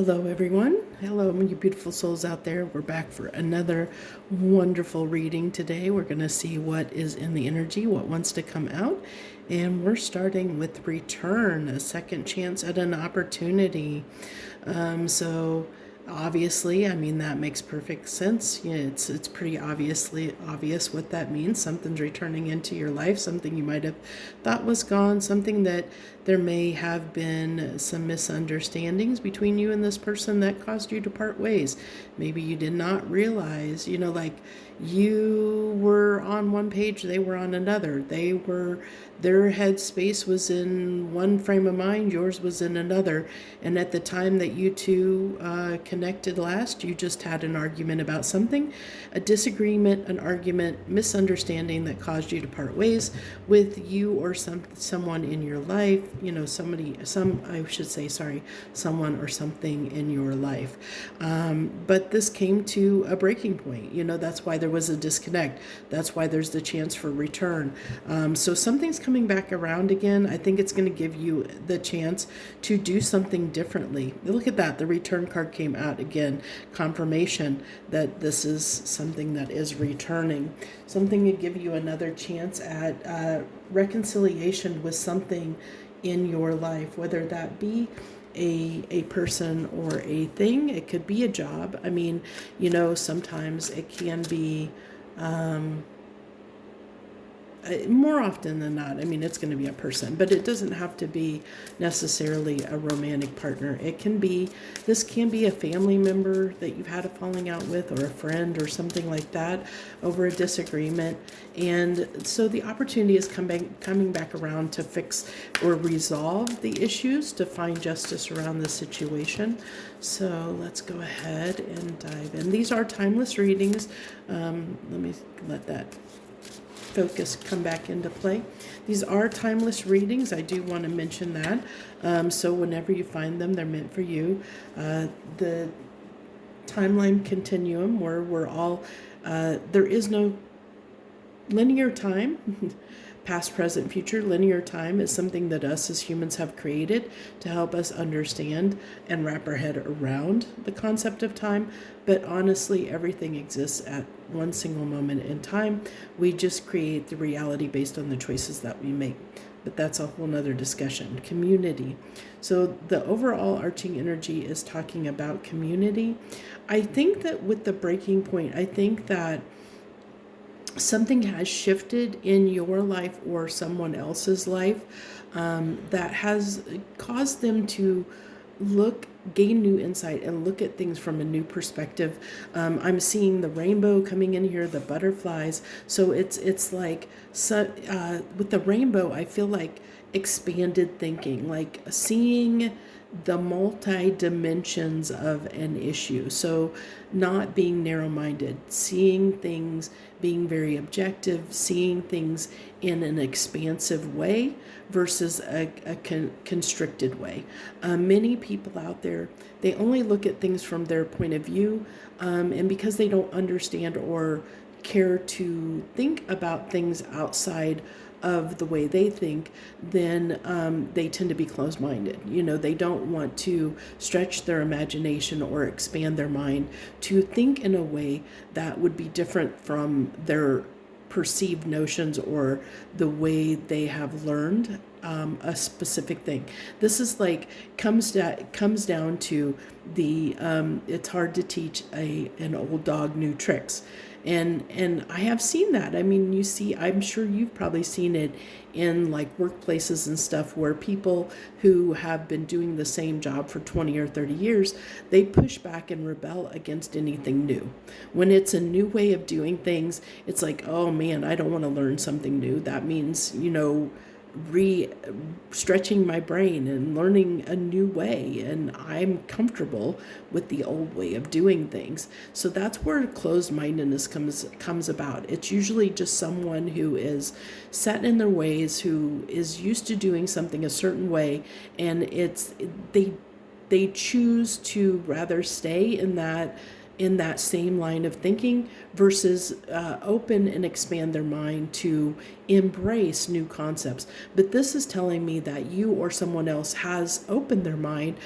Hello, everyone. Hello, you beautiful souls out there. We're back for another wonderful reading today. We're going to see what is in the energy, what wants to come out. And we're starting with return, a second chance at an opportunity. So obviously, I mean, that makes perfect sense. Yeah, it's pretty obvious what that means. Something's returning into your life, something you might have thought was gone, something that there may have been some misunderstandings between you and this person that caused you to part ways. Maybe you did not realize, like you were on one page, they were on another. Their headspace was in one frame of mind, yours was in another. And at the time that you two connected last, you just had an argument about something, a disagreement, an argument, misunderstanding that caused you to part ways with you or someone in your life, someone or something in your life. But this came to a breaking point. That's why there was a disconnect. That's why there's the chance for return. So something's coming back around again. I think it's going to give you the chance to do something differently. Look at that. The return card came out again. Confirmation that this is something that is returning. Something to give you another chance at reconciliation with something in your life, whether that be a person or a thing. It could be a job. I mean, sometimes it can be more often than not, I mean, it's going to be a person, but it doesn't have to be necessarily a romantic partner. This can be a family member that you've had a falling out with, or a friend or something like that over a disagreement. And so the opportunity is coming back around to fix or resolve the issues, to find justice around the situation. So let's go ahead and dive in. These are timeless readings. Let me let that focus come back into play. These are timeless readings. I do want to mention that. So whenever you find them, they're meant for you. The timeline continuum where we're all, there is no linear time. Past, present, future. Linear time is something that us as humans have created to help us understand and wrap our head around the concept of time. But honestly, everything exists at one single moment in time. We just create the reality based on the choices that we make. But that's a whole nother discussion. Community. So the overall arching energy is talking about community. I think that with the breaking point, I think that something has shifted in your life or someone else's life that has caused them to gain new insight and look at things from a new perspective. I'm seeing the rainbow coming in here, the butterflies. So it's like, with the rainbow, I feel like expanded thinking, like seeing the multi dimensions of an issue. So not being narrow-minded, seeing things, being very objective, seeing things in an expansive way versus a constricted way. Many people out there, they only look at things from their point of view, and because they don't understand or care to think about things outside of the way they think, then they tend to be closed-minded. They don't want to stretch their imagination or expand their mind to think in a way that would be different from their perceived notions or the way they have learned a specific thing. This is like comes down to the it's hard to teach an old dog new tricks. And I have seen that. I mean, I'm sure you've probably seen it in like workplaces and stuff where people who have been doing the same job for 20 or 30 years, they push back and rebel against anything new. When it's a new way of doing things, it's like, oh man, I don't want to learn something new. That means, stretching my brain and learning a new way, and I'm comfortable with the old way of doing things. So that's where closed-mindedness comes about. It's usually just someone who is set in their ways, who is used to doing something a certain way, and they choose to rather stay in that same line of thinking versus open and expand their mind to embrace new concepts. But this is telling me that you or someone else has opened their mind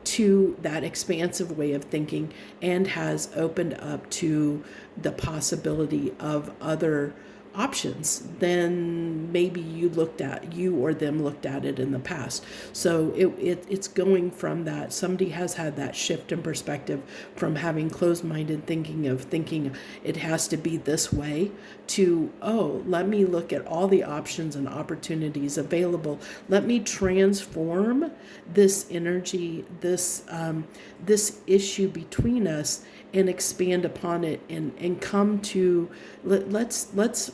to that expansive way of thinking and has opened up to the possibility of other options than maybe you or them looked at it in the past. So it's going from that. Somebody has had that shift in perspective from having closed-minded thinking of thinking it has to be this way to, oh, let me look at all the options and opportunities available. Let me transform this energy, this issue between us, and expand upon it, and come to let's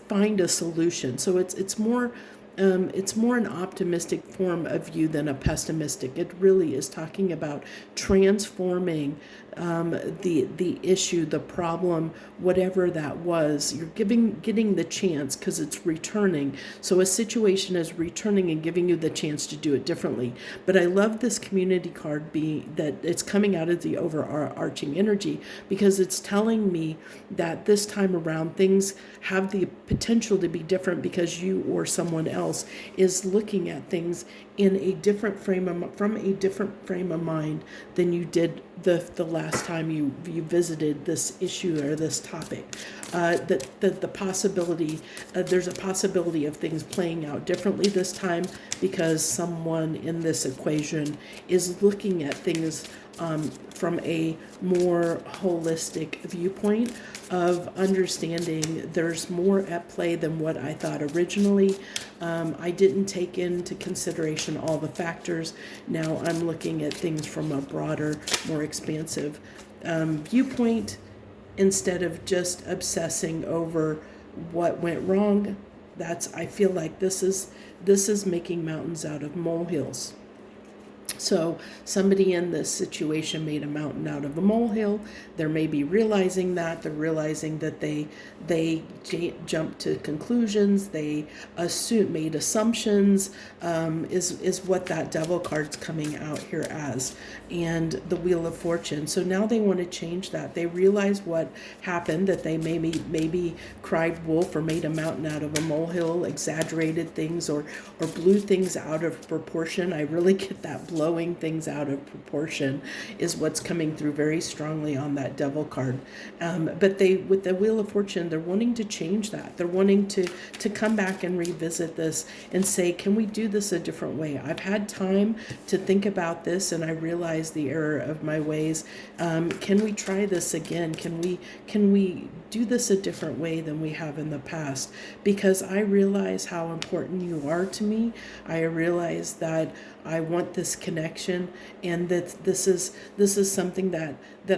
find a solution. So it's more an optimistic form of view than a pessimistic. It really is talking about transforming the issue, the problem, whatever that was. You're getting the chance because it's returning. So a situation is returning and giving you the chance to do it differently. But I love this community card being that it's coming out of the overarching energy, because it's telling me that this time around things have the potential to be different because you or someone else is looking at things in a different from a different frame of mind than you did the last time you visited this issue or this topic. The possibility, there's a possibility of things playing out differently this time because someone in this equation is looking at things from a more holistic viewpoint of understanding there's more at play than what I thought originally. I didn't take into consideration all the factors. Now I'm looking at things from a broader, more expansive viewpoint, instead of just obsessing over what went wrong. I feel like this is making mountains out of molehills. So somebody in this situation made a mountain out of a molehill. They're maybe realizing that. They're realizing that they jumped to conclusions. They made assumptions, is what that devil card's coming out here as. And the Wheel of Fortune. So now they want to change that. They realize what happened, that they maybe cried wolf or made a mountain out of a molehill, exaggerated things or blew things out of proportion. I really get that blowing things out of proportion is what's coming through very strongly on that devil card. But with the Wheel of Fortune, they're wanting to change that. They're wanting to come back and revisit this and say, can we do this a different way? I've had time to think about this and I realize the error of my ways. Can we try this again? Can we do this a different way than we have in the past? Because I realize how important you are to me. I realize that I want this connection, and that this is something that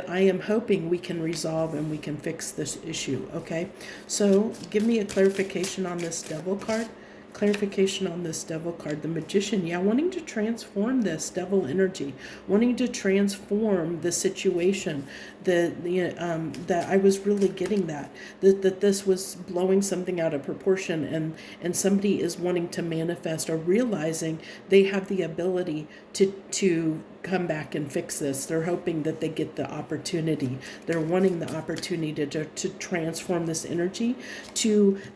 I am hoping we can resolve and we can fix this issue. Okay, so give me a clarification on this devil card. Clarification on this devil card. The Magician, wanting to transform this devil energy, wanting to transform the situation. That I was really getting that this was blowing something out of proportion, and somebody is wanting to manifest or realizing they have the ability to come back and fix this. They're hoping that they get the opportunity. They're wanting the opportunity to transform this energy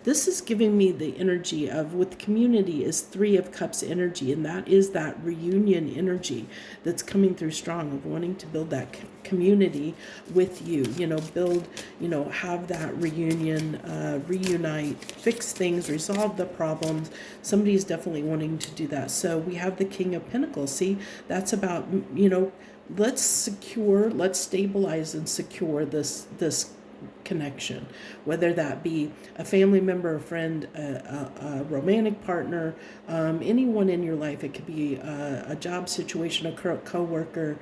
this is giving me the energy of, with community, is Three of Cups energy, and that is that reunion energy that's coming through strong, of wanting to build that community with you, build, have that reunion, reunite, fix things, resolve the problems. Somebody's definitely wanting to do that. So we have the King of Pentacles. See, that's about, let's stabilize and secure this connection, whether that be a family member, a friend, a romantic partner, anyone in your life. It could be a job situation, a co-worker,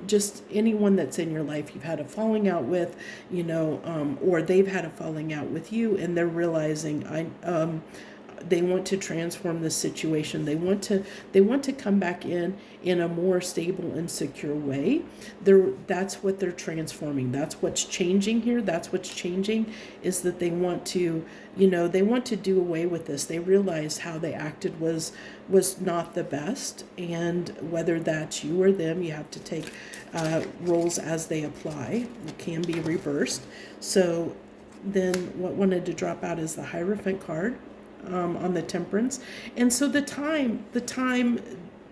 just anyone that's in your life you've had a falling out with, or they've had a falling out with you, and they're realizing they want to transform the situation. They want to come back in a more stable and secure way. That's what they're transforming. That's what's changing here. That's what's changing, is that they want to, they want to do away with this. They realize how they acted was not the best, and whether that's you or them, you have to take roles as they apply. It can be reversed. So then what wanted to drop out is the Hierophant card. On the Temperance. And so the time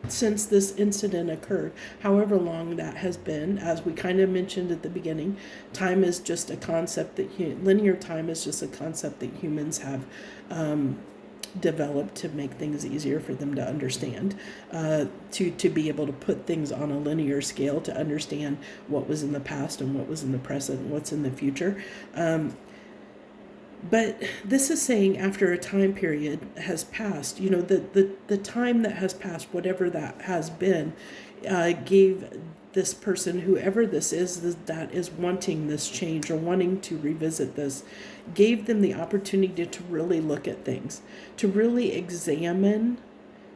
since this incident occurred, however long that has been. As we kind of mentioned at the beginning, time is just a concept that linear time is just a concept that humans have developed to make things easier for them to understand, to be able to put things on a linear scale, to understand what was in the past and what was in the present and what's in the future. But this is saying after a time period has passed, the time that has passed, whatever that has been, gave this person, whoever this is that is wanting this change or wanting to revisit this, gave them the opportunity to really look at things, to really examine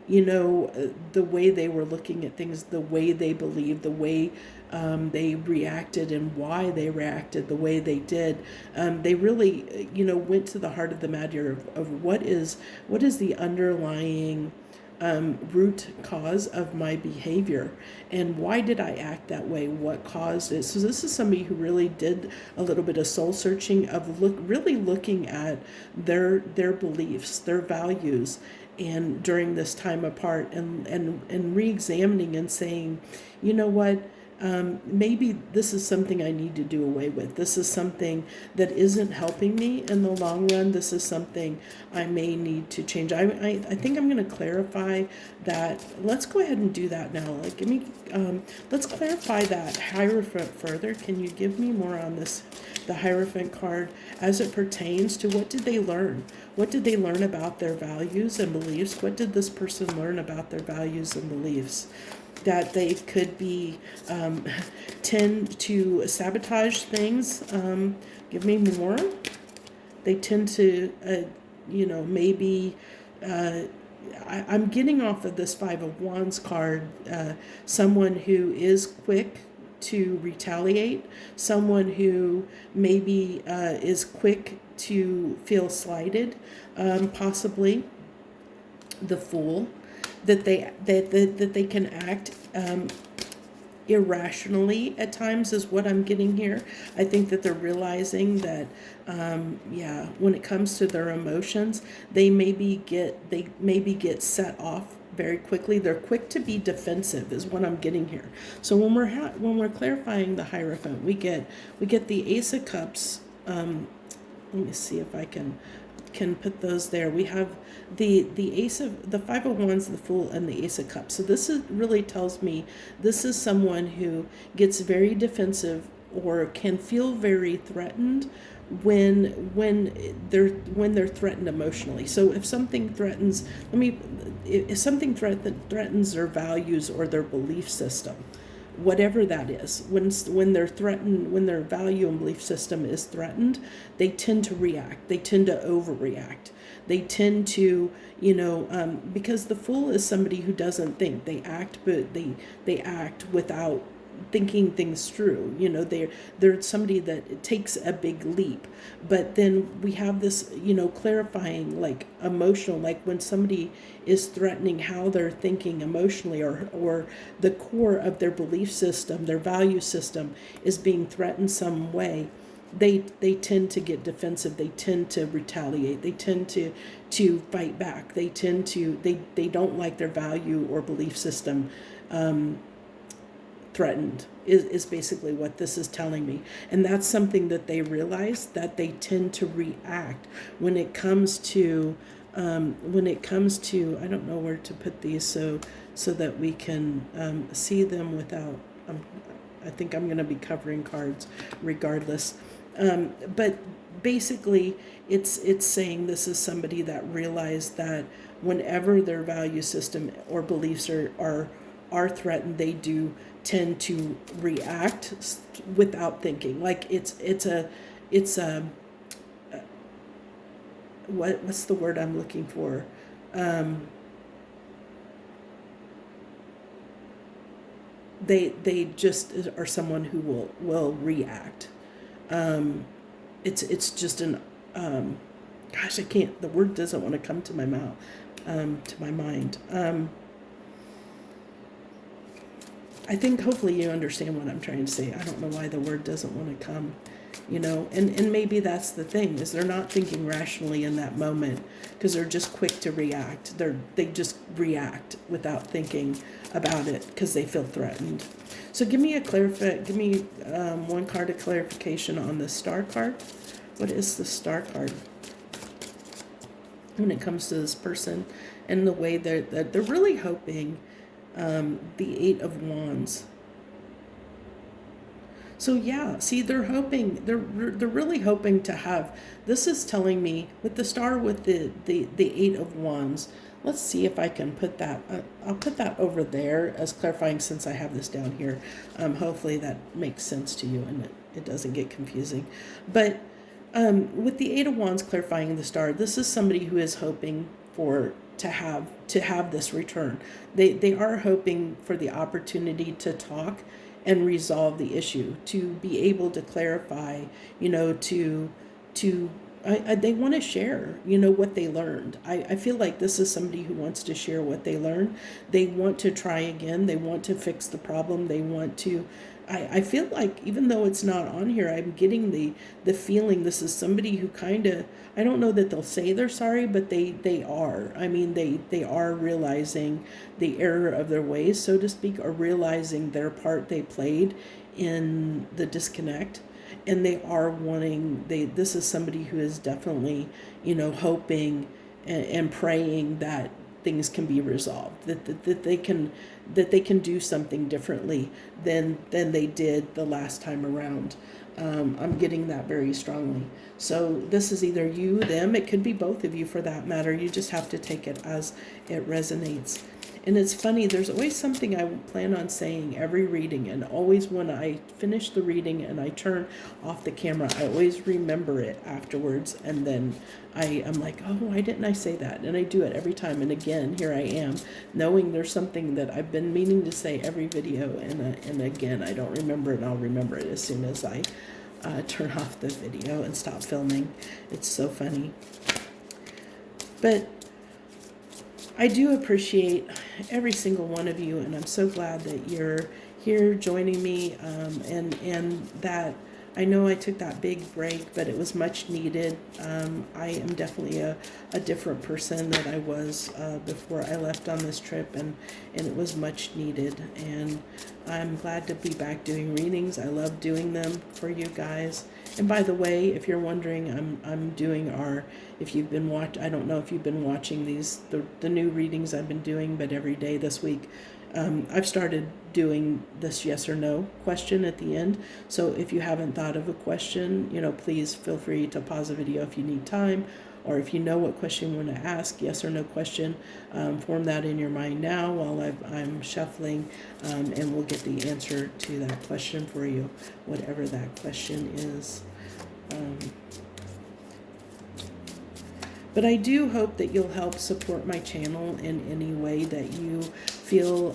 the way they were looking at things, the way they believed, the way they reacted and why they reacted the way they did. They really, went to the heart of the matter of what is the underlying root cause of my behavior, and why did I act that way? What caused it? So this is somebody who really did a little bit of soul searching, of really looking at their beliefs, their values, and during this time apart, and re-examining and saying, you know what, maybe this is something I need to do away with. This is something that isn't helping me in the long run. This is something I may need to change. I think I'm going to clarify that. Let's go ahead and do that now. Like, let's clarify that Hierophant further. Can you give me more on this, the Hierophant card, as it pertains to what did they learn? What did they learn about their values and beliefs? What did this person learn about their values and beliefs? That they could be tend to sabotage things. Give me more. They tend to, maybe. I'm getting off of this Five of Wands card. Someone who is quick to retaliate. Someone who maybe is quick to feel slighted. Possibly the Fool. That they can act irrationally at times is what I'm getting here. I think that they're realizing that, when it comes to their emotions, they maybe get set off very quickly. They're quick to be defensive, is what I'm getting here. So when we're clarifying the Hierophant, we get the Ace of Cups. Let me see if I can put those there. We have the Ace of the Five of Wands, the Fool, and the Ace of Cups. So this really tells me this is someone who gets very defensive or can feel very threatened when they're threatened emotionally. So if something threatens, threatens their values or their belief system, whatever that is, when they're threatened, when their value and belief system is threatened, they tend to react. They tend to overreact. They tend to, because the Fool is somebody who doesn't think. They act, but they act without thinking things through. They're somebody that takes a big leap. But then we have this, clarifying, like emotional, like when somebody is threatening how they're thinking emotionally, or the core of their belief system, their value system is being threatened some way. They tend to get defensive. They tend to retaliate. They tend to fight back. They tend to, they don't like their value or belief system threatened, is basically what this is telling me. And that's something that they realize, that they tend to react when it comes to I don't know where to put these so that we can see them without, I think I'm going to be covering cards regardless. But basically it's saying this is somebody that realized that whenever their value system or beliefs are threatened, they do tend to react without thinking. Like it's a what's the word I'm looking for? They just are someone who will react. It's just an gosh, I can't. The word doesn't want to come to my mouth, to my mind. I think hopefully you understand what I'm trying to say. I don't know why the word doesn't want to come, and maybe that's the thing, is they're not thinking rationally in that moment, because they're just quick to react. They just react without thinking about it because they feel threatened. So give me one card of clarification on the star card. What is the star card when it comes to this person and the way that they're really hoping? The Eight of Wands. So yeah, see, they're hoping, they're really hoping to have. This is telling me with the star, with the Eight of Wands. Let's see if I can put that. I'll put that over there as clarifying, since I have this down here. Hopefully that makes sense to you and it doesn't get confusing. But with the Eight of Wands clarifying the star, this is somebody who is hoping to have this return. They are hoping for the opportunity to talk and resolve the issue, to be able to clarify, they want to share, what they learned. I feel like this is somebody who wants to share what they learned. They want to try again. They want to fix the problem. They want to, I feel like, even though it's not on here, I'm getting the feeling this is somebody who kind of, I don't know that they'll say they're sorry, but they are. I mean, they are realizing the error of their ways, so to speak, or realizing their part they played in the disconnect. And they are wanting, this is somebody who is definitely, hoping and praying that things can be resolved, that they can do something differently than they did the last time around. I'm getting that very strongly. So this is either you, them, it could be both of you for that matter. You just have to take it as it resonates. And it's funny, there's always something I plan on saying every reading, and always when I finish the reading and I turn off the camera, I always remember it afterwards, and then I'm like, oh, why didn't I say that? And I do it every time, and again, here I am, knowing there's something that I've been meaning to say every video, and again, I don't remember it, and I'll remember it as soon as I turn off the video and stop filming. It's so funny. But I do appreciate every single one of you, and I'm so glad that you're here joining me, and that I know I took that big break, but it was much needed. I am definitely a different person than I was before I left on this trip, and it was much needed. And I'm glad to be back doing readings. I love doing them for you guys. And by the way, if you're wondering, I'm doing if you've been I don't know if you've been watching the new readings I've been doing, but every day this week, I've started doing this yes or no question at the end. So if you haven't thought of a question, please feel free to pause the video if you need time, or if you know what question you want to ask, yes or no question, form that in your mind now while I'm shuffling, and we'll get the answer to that question for you, whatever that question is. But I do hope that you'll help support my channel in any way that you feel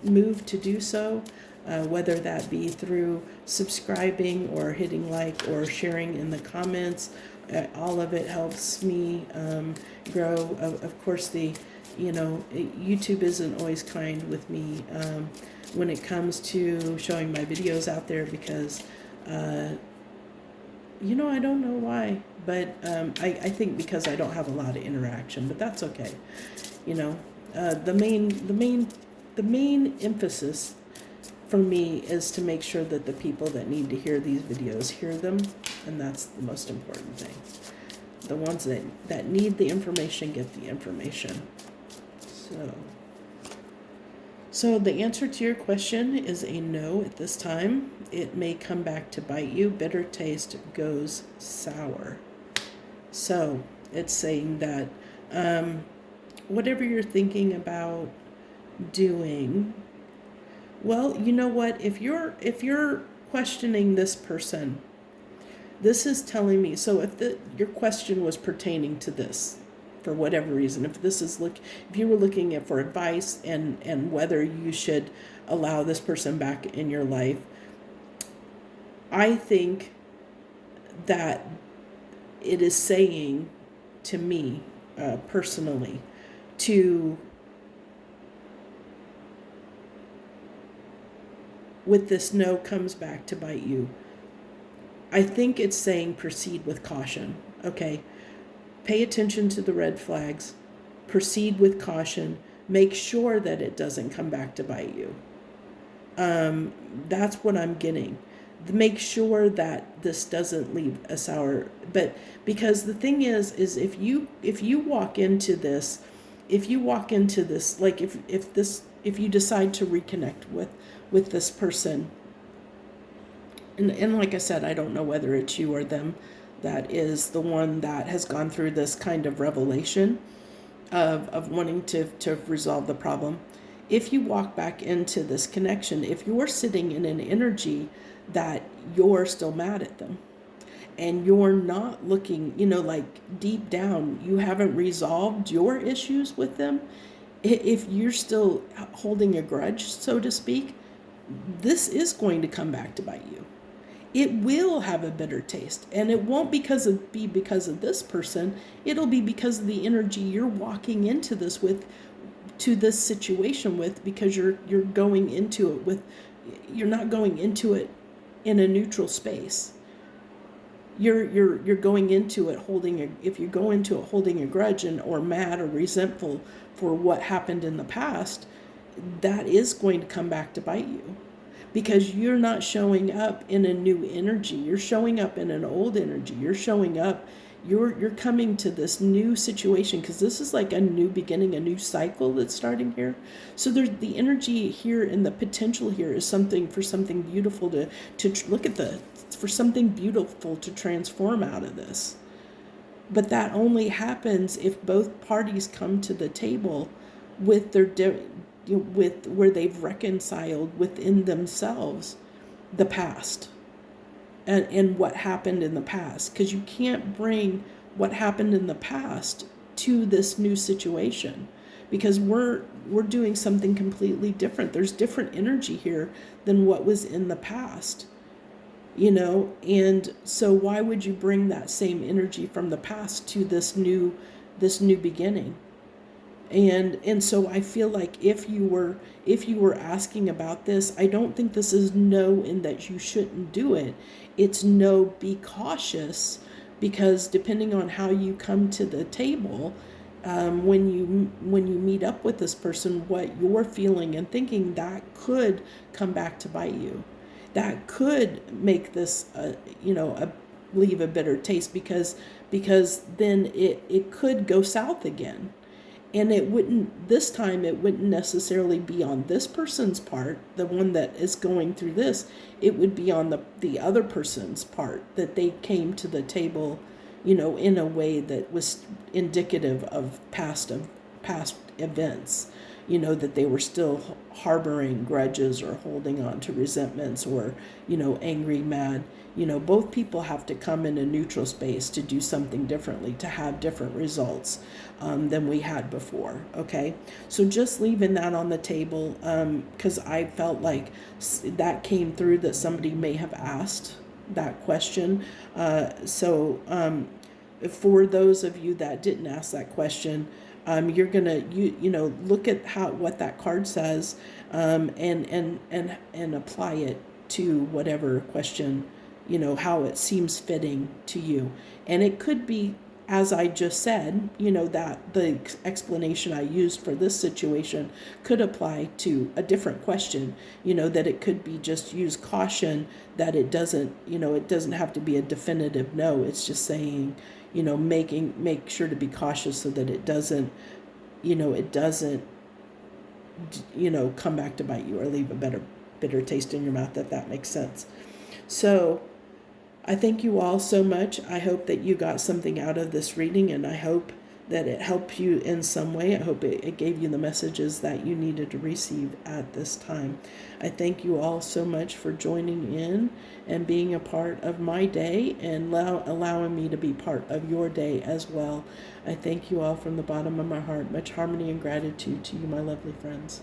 moved to do so, whether that be through subscribing or hitting like or sharing in the comments. All of it helps me grow. Of course, YouTube isn't always kind with me when it comes to showing my videos out there, because I don't know why, but I think because I don't have a lot of interaction, but that's okay. The main emphasis for me is to make sure that the people that need to hear these videos hear them, and that's the most important thing. The ones that need the information get the information. So the answer to your question is a no at this time. It may come back to bite you. Bitter taste goes sour. So it's saying that whatever you're thinking about doing, well, you know what? If you're questioning this person, this is telling me. So if your question was pertaining to this, for whatever reason, if you were looking for advice and whether you should allow this person back in your life, I think that it is saying to me personally to with this no comes back to bite you. I think it's saying proceed with caution. Okay. Pay attention to the red flags. Proceed with caution. Make sure that it doesn't come back to bite you. That's what I'm getting. Make sure that this doesn't leave a sour. But because the thing is if you walk into this, like if you decide to reconnect with this person, and like I said, I don't know whether it's you or them that is the one that has gone through this kind of revelation of wanting to resolve the problem. If you walk back into this connection, if you're sitting in an energy that you're still mad at them and you're not looking, like deep down, you haven't resolved your issues with them, if you're still holding a grudge, so to speak, this is going to come back to bite you. It will have a bitter taste, and it won't be because of this person. It'll be because of the energy you're walking into this situation with, because you're going into it with, you're not going into it in a neutral space. You're going into it if you go into it holding a grudge or mad or resentful for what happened in the past, that is going to come back to bite you. Because you're not showing up in a new energy. You're showing up in an old energy. You're coming to this new situation, because this is like a new beginning, a new cycle that's starting here. So there's the energy here, and the potential here is for something beautiful to look at, for something beautiful to transform out of this. But that only happens if both parties come to the table with where they've reconciled within themselves the past and what happened in the past. Because you can't bring what happened in the past to this new situation, because we're doing something completely different. There's different energy here than what was in the past, and so why would you bring that same energy from the past to this new beginning? And so I feel like if you were asking about this, I don't think this is no in that you shouldn't do it. It's no, be cautious, because depending on how you come to the table, when you meet up with this person, what you're feeling and thinking, that could come back to bite you. That could make this leave a bitter taste, because then it could go south again. And this time it wouldn't necessarily be on this person's part, the one that is going through this. It would be on the other person's part, that they came to the table, in a way that was indicative of past events, that they were still harboring grudges or holding on to resentments, or, angry, mad. Both people have to come in a neutral space to do something differently, to have different results than we had before. Okay, so just leaving that on the table, because I felt like that came through, that somebody may have asked that question. So for those of you that didn't ask that question, you're gonna look at what that card says, and apply it to whatever question, how it seems fitting to you. And it could be, as I just said, that the explanation I used for this situation could apply to a different question, that it could be just use caution, that it doesn't have to be a definitive no. It's just saying, make sure to be cautious so that it doesn't come back to bite you or leave a bitter taste in your mouth, if that makes sense. So I thank you all so much. I hope that you got something out of this reading, and I hope that it helped you in some way. I hope it gave you the messages that you needed to receive at this time. I thank you all so much for joining in and being a part of my day, and allowing me to be part of your day as well. I thank you all from the bottom of my heart. Much harmony and gratitude to you, my lovely friends.